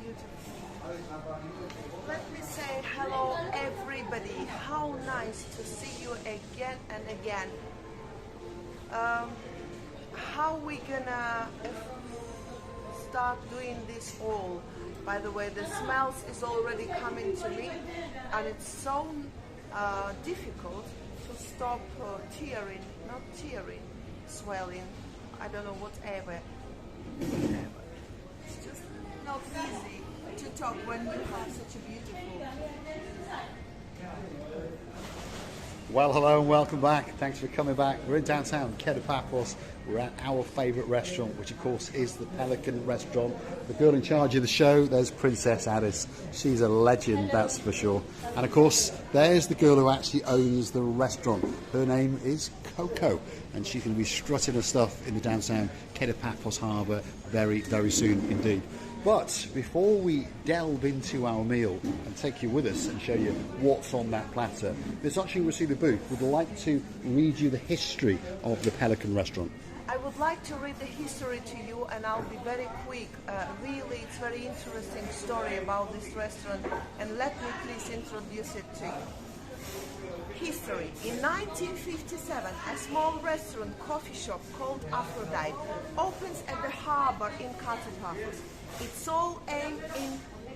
beautiful. Let me say hello everybody. How nice to see you again and again. How we gonna start doing this all? By the way, the smells is already coming to me, and it's so difficult to stop not tearing, swelling, I don't know, whatever. It's just not easy to talk when you have such a beautiful. Well, hello and welcome back. Thanks for coming back. We're in downtown Paphos. We're at our favourite restaurant, which of course is the Pelican restaurant. The girl in charge of the show, there's Princess Alice. She's a legend, that's for sure. And of course, there's the girl who actually owns the restaurant. Her name is Coco, and she's going to be strutting her stuff in the downtown Paphos Harbour very, very soon indeed. But before we delve into our meal and take you with us and show you what's on that platter, Ms. Oching Rasila Booth would like to read you the history of the Pelican restaurant. I would like to read the history to you, and I'll be very quick. Really, it's a very interesting story about this restaurant, and let me please introduce it to you. History. In 1957, a small restaurant coffee shop called Aphrodite opens at the harbour in Paphos. Its sole aim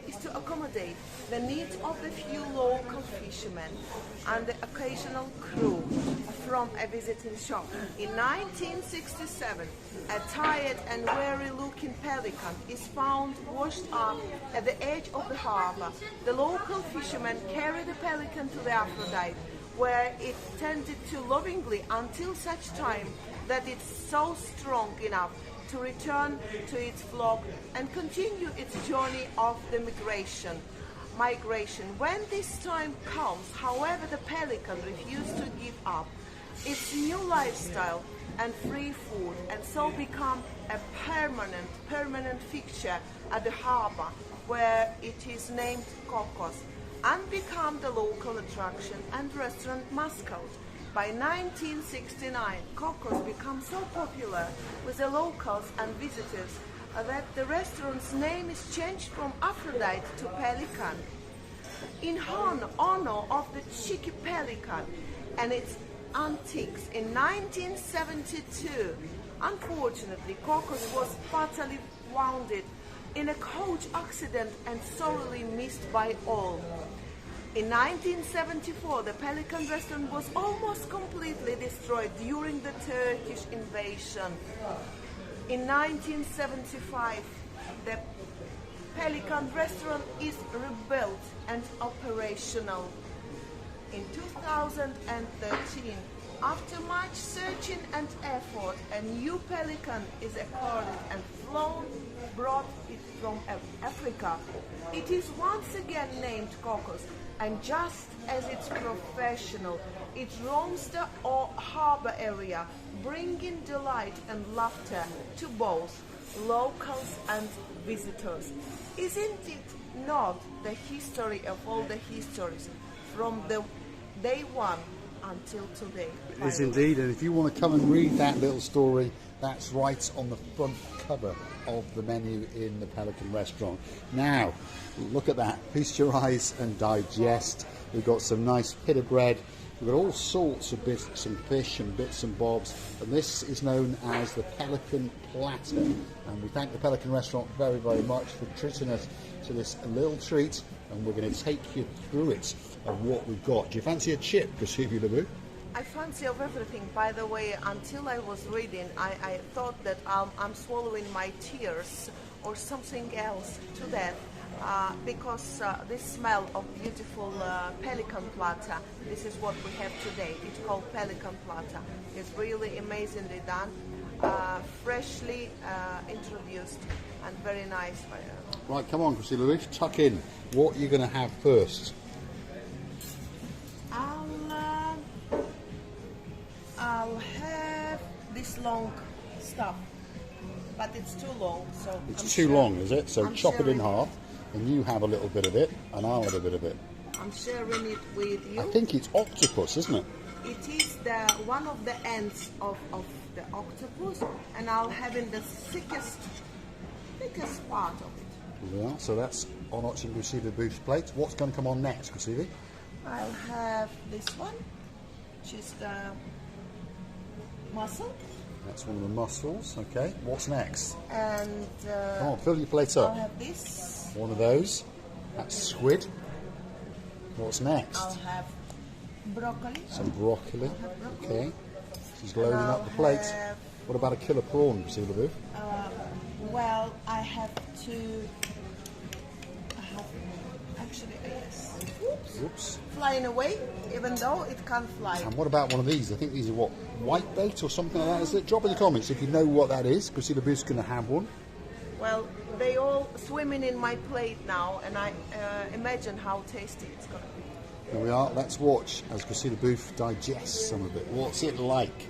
is to accommodate the needs of the few local fishermen and the occasional crew from a visiting shop. In 1967, a tired and weary-looking pelican is found washed up at the edge of the harbour. The local fishermen carry the pelican to the Aphrodite, where it tended to lovingly until such time that it's so strong enough to return to its flock and continue its journey of the migration. When this time comes, however, the pelican refused to give up its new lifestyle and free food, and so become a permanent fixture at the harbour, where it is named Cocos, and become the local attraction and restaurant mascot. By 1969, Cocos became so popular with the locals and visitors that the restaurant's name is changed from Aphrodite to Pelican. In honor of the cheeky pelican and its antics, in 1972, unfortunately, Cocos was fatally wounded in a coach accident and sorely missed by all. In 1974, the Pelican restaurant was almost completely destroyed during the Turkish invasion. In 1975, the Pelican restaurant is rebuilt and operational. In 2013, after much searching and effort, a new Pelican is acquired and brought it from Africa. It is once again named Cocos, and just as it's professional, it roams the harbour area, bringing delight and laughter to both locals and visitors. Isn't it not the history of all the histories, from the day one until today? It is indeed, and if you want to come and read that little story, that's right on the front cover of the menu in the Pelican restaurant. Now, look at that. Feast your eyes and digest. We've got some nice pita bread. We've got all sorts of bits, some fish and bits and bobs, and this is known as the Pelican platter. And we thank the Pelican restaurant very, very much for treating us to this little treat, and we're going to take you through it of what we've got. Do you fancy a chip, Rasila Booth? I fancy of everything. By the way, until I was reading, I thought that I'm swallowing my tears or something else to death, because this smell of beautiful pelican platter, this is what we have today. It's called Pelican platter. It's really amazingly done, freshly introduced, and very nice. Right, come on, Rasila Booth, tuck in. What are you going to have first? I'll have this long stuff, but it's too long, so it's too long, is it? So chop it in half, and you have a little bit of it, and I'll have a bit of it. I'm sharing it with you. I think it's octopus, isn't it? It is the one of the ends of the octopus, and I'll have in the thickest part of it. Yeah, so that's on Oxygen Receiver Booth plate. What's going to come on next, Receiver? I'll have this one, which is the mussel. That's one of the mussels. Okay, what's next? And Come on, fill your plate I'll up. have this. One of those. That's squid. What's next? I'll have broccoli. Some broccoli. I'll have broccoli. Okay. She's loading And up the I'll plate. have, What about a killer prawn, Receiver Booth? well, I have to. I have actually yes. Oops. Oops. Flying away, even though it can't fly. And what about one of these? I think these are what? White bait or something like that, is it? Drop in the comments if you know what that is. Receiver Booth's going to have one. Well, they all swimming in my plate now, and I imagine how tasty it's going to be. Here we are. Let's watch as Christina Booth digests some of it. What's it like?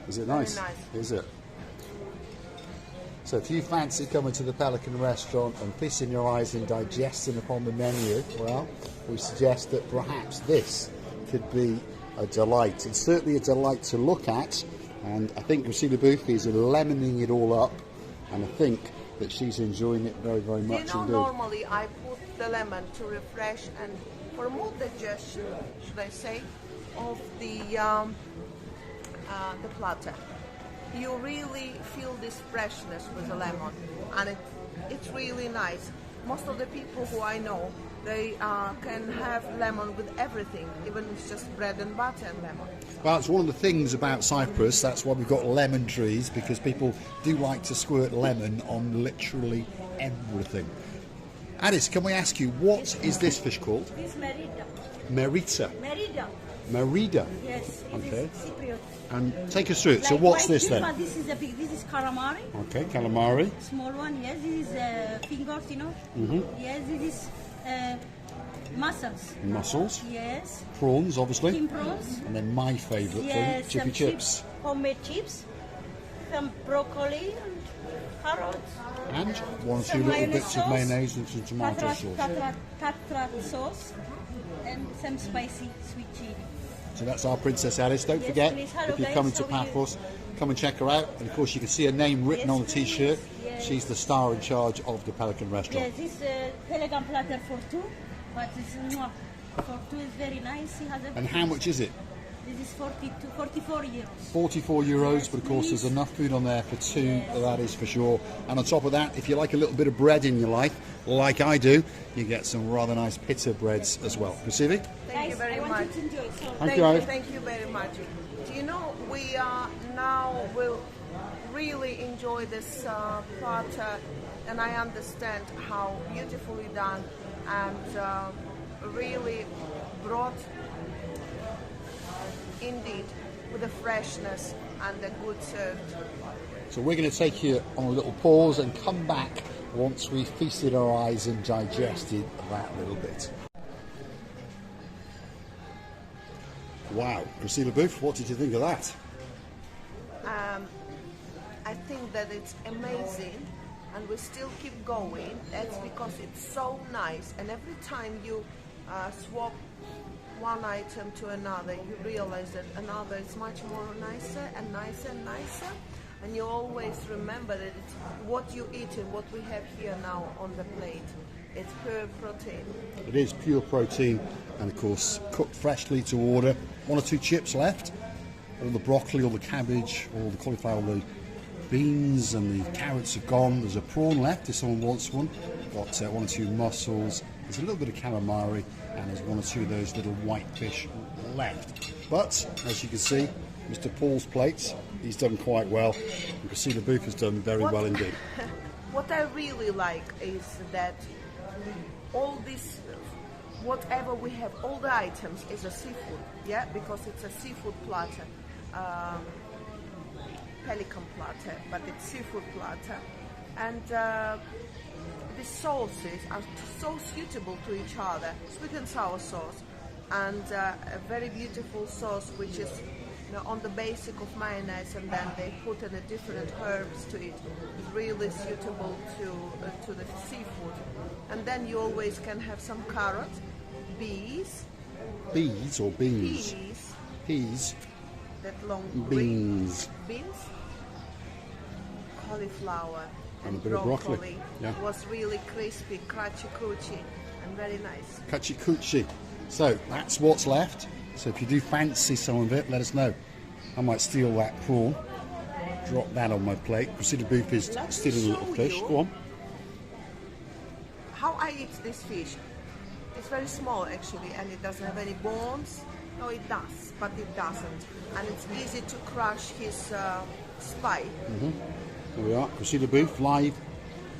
Is it nice? Very nice. Is it? So if you fancy coming to the Pelican restaurant and feasting your eyes and digesting upon the menu, well, we suggest that perhaps this could be a delight. It's certainly a delight to look at, and I think Christina Booth is lemoning it all up, and I think that she's enjoying it very, very much You know, indeed. normally I put the lemon to refresh and promote digestion, should I say, of the platter. You really feel this freshness with the lemon, and it's really nice. Most of the people who I know, they can have lemon with everything, even if it's just bread and butter and lemon. Well, it's one of the things about Cyprus, that's why we've got lemon trees, because people do like to squirt lemon on literally everything. Alice, can we ask you, what is this fish called? This Merida. Merita. Merida. Merida. Yes, it Okay. is Cypriot. And take us through it. So Like what's white this fish, then? but this is a big. This is calamari, Okay, calamari. small one. Yes, this is fingers, you know. Yes, this is mussels. Mussels. Yes, Prawns, obviously. king prawns. And then my favourite Yes, thing, chippy some chips. homemade chips, some broccoli and carrots. And one or two Some little mayonnaise bits of sauce, mayonnaise and some tomato sauce. Tatra sauce, and some spicy sweet chili. So that's our Princess Alice. Don't Yes, forget, please. Hello, if you're guys. coming to How are you? Paphos, come and check her out. And of course, you can see her name written Yes, on the please. T-shirt. Yes. She's the star in charge of the Pelican restaurant. Yes, this Pelican platter for two, but it's for two is very nice. He has a, And how much is it? this is 44 euros. 44 euros, Yes, but of course please. there's enough food on there for two, Yes. that is for sure. And on top of that, if you like a little bit of bread in your life, like I do, you get some rather nice pita breads as well. Receiving? Thank you Guys, very I much. want you to enjoy. So Thank you. Thank you very much. Do you know, we now will really enjoy this platter, and I understand how beautifully done and really brought indeed with the freshness and the good served. So we're going to take you on a little pause and come back once we've feasted our eyes and digested that little bit. Wow, Christina Booth, what did you think of that? I think that it's amazing, and we still keep going. That's because it's so nice, and every time you swap one item to another, you realize that another is much more nicer and nicer and nicer, and you always remember that it's what you eat and what we have here now on the plate. It's pure protein. It is pure protein and of course cooked freshly to order. One or two chips left. All the broccoli, all the cabbage, all the cauliflower, all the beans and the carrots are gone. There's a prawn left if someone wants one. Got one or two mussels. There's a little bit of calamari and there's one or two of those little white fish left. But as you can see, Mr. Paul's plates, he's done quite well. And Christina Booth has done very well indeed. What I really like is that all this, whatever we have, all the items is a seafood, yeah, because it's a seafood platter, Pelican platter, but it's seafood platter, and the sauces are so suitable to each other. Sweet and sour sauce, and a very beautiful sauce which is, you know, on the basic of mayonnaise, and then they put in a different herbs to it. It's really suitable to the seafood. And then you always can have some carrot, bees, Bees or beans? Peas. that long Beans. beans, cauliflower, and a bit of broccoli. Yeah. It was really crispy, crunchy, and very nice. Cucci. So that's what's left. So if you do fancy some of it, let us know. I might steal that prawn, drop that on my plate. Cressida beef is still a little fish. Go on. How I eat this fish. It's very small actually, and it doesn't have any bones. No, it does, but it doesn't. And it's easy to crush his spine. Here we are, Cressida beef, live,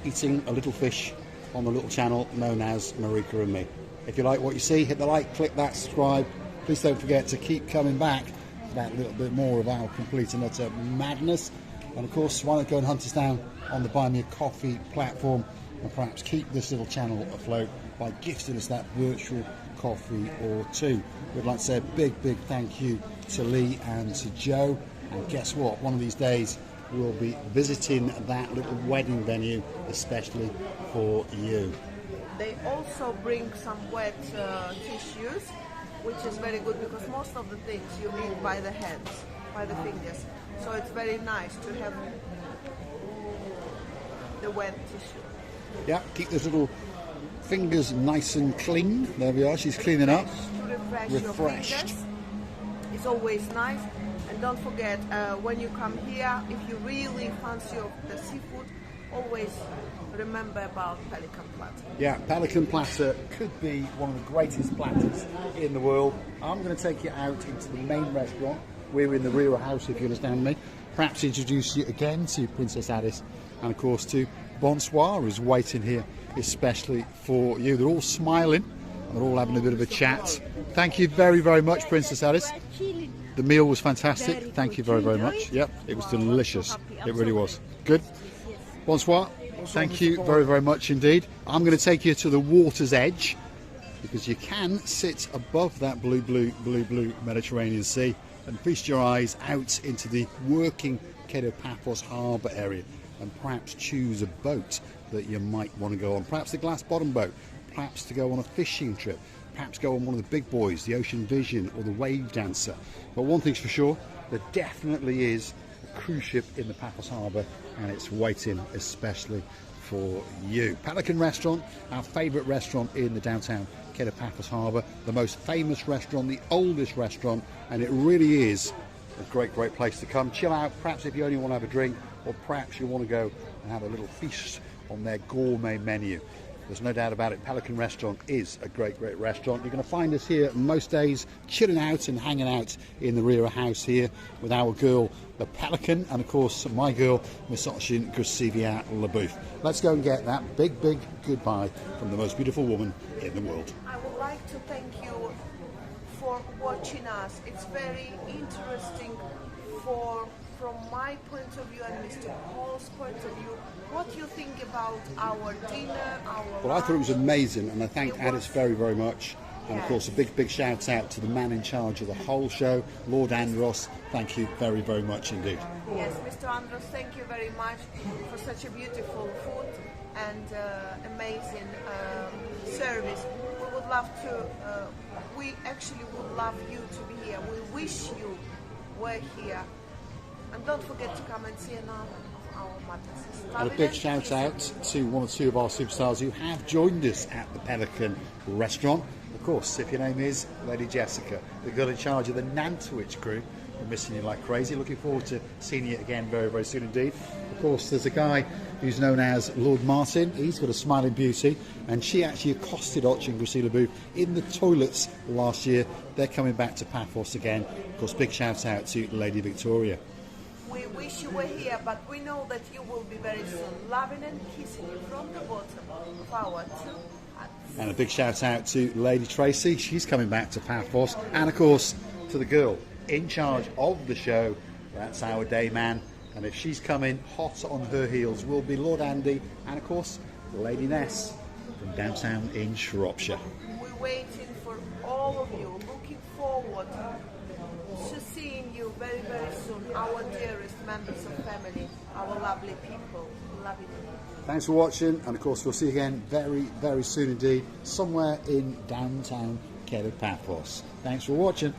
eating a little fish on the little channel known as Marika and Me. If you like what you see, hit the like, click that subscribe. Please don't forget to keep coming back for that little bit more of our complete and utter madness. And of course, why not go and hunt us down on the Buy Me a Coffee platform and perhaps keep this little channel afloat by gifting us that virtual coffee or two. We'd like to say a big thank you to Lee and to Joe. And guess what? One of these days we'll be visiting that little wedding venue especially for you. They also bring some wet tissues, which is very good because most of the things you eat by the hands, by the fingers. So it's very nice to have the wet tissue. Yeah, keep those little fingers nice and clean. There we are, she's cleaning up. Refreshed. Your fingers. It's always nice. And don't forget, when you come here, if you really fancy of the seafood, always remember about Pelican platter. Yeah, Pelican platter could be one of the greatest platters in the world. I'm going to take you out into the main restaurant. We're in the rear house, if you understand me. Perhaps introduce you again to Princess Alice and, of course, to Bonsoir, who's waiting here especially for you. They're all smiling and they're all having a bit of a chat. Thank you very much, Princess Alice. The meal was fantastic. Thank you very much. Yep, it was delicious. It really was. Good. Bonsoir. Thank you very much indeed. I'm going to take you to the water's edge because you can sit above that blue Mediterranean Sea and feast your eyes out into the working Paphos Harbour area and perhaps choose a boat that you might want to go on. Perhaps the glass bottom boat, perhaps to go on a fishing trip, perhaps go on one of the big boys, the Ocean Vision or the Wave Dancer. But one thing's for sure, there definitely is a cruise ship in the Paphos Harbour and it's waiting especially for you. Pelican Restaurant, our favourite restaurant in the downtown Paphos Harbour, the most famous restaurant, the oldest restaurant, and it really is a great place to come. Chill out, perhaps if you only want to have a drink, or perhaps you want to go and have a little feast on their gourmet menu. There's no doubt about it, Pelican Restaurant is a great restaurant. You're going to find us here most days, chilling out and hanging out in the rear house here with our girl, the Pelican, and of course my girl, Miss Oshin Gusivia Labouf. Let's go and get that big goodbye from the most beautiful woman in the world. I would like to thank you for watching us. It's very interesting from my point of view and Mr. Paul's point of view, what you think about our dinner, our Well, I thought it was amazing, and I thank Alice very much. And of course, a big shout out to the man in charge of the whole show, Lord Andros. Thank you very much indeed. Yes, Mr. Andros, thank you very much for such a beautiful food and amazing service. We would love to, we actually would love you to be here. We wish you were here. And don't forget to come and see another of our mattresses. And a big shout out to one or two of our superstars who have joined us at the Pelican Restaurant. Of course, if your name is Lady Jessica, the girl in charge of the Nantwich crew, we're missing you like crazy. Looking forward to seeing you again very soon indeed. Of course, there's a guy who's known as Lord Martin. He's got a smiling beauty, and she actually accosted Oshin and Gusivia Labouf in the toilets last year. They're coming back to Paphos again. Of course, big shout out to Lady Victoria. We wish you were here, but we know that you will be very soon, loving and kissing you from the bottom of our two hearts. And a big shout out to Lady Tracy. She's coming back to Paphos. And of course, to the girl in charge of the show, that's our day man. And if she's coming hot on her heels, will be Lord Andy and of course Lady Ness from downtown in Shropshire. We're waiting for all of you, looking forward to seeing you very soon, our dearest members of family, our lovely people. Love you. Thanks for watching, and of course we'll see you again very soon indeed, somewhere in downtown Paphos. Thanks for watching.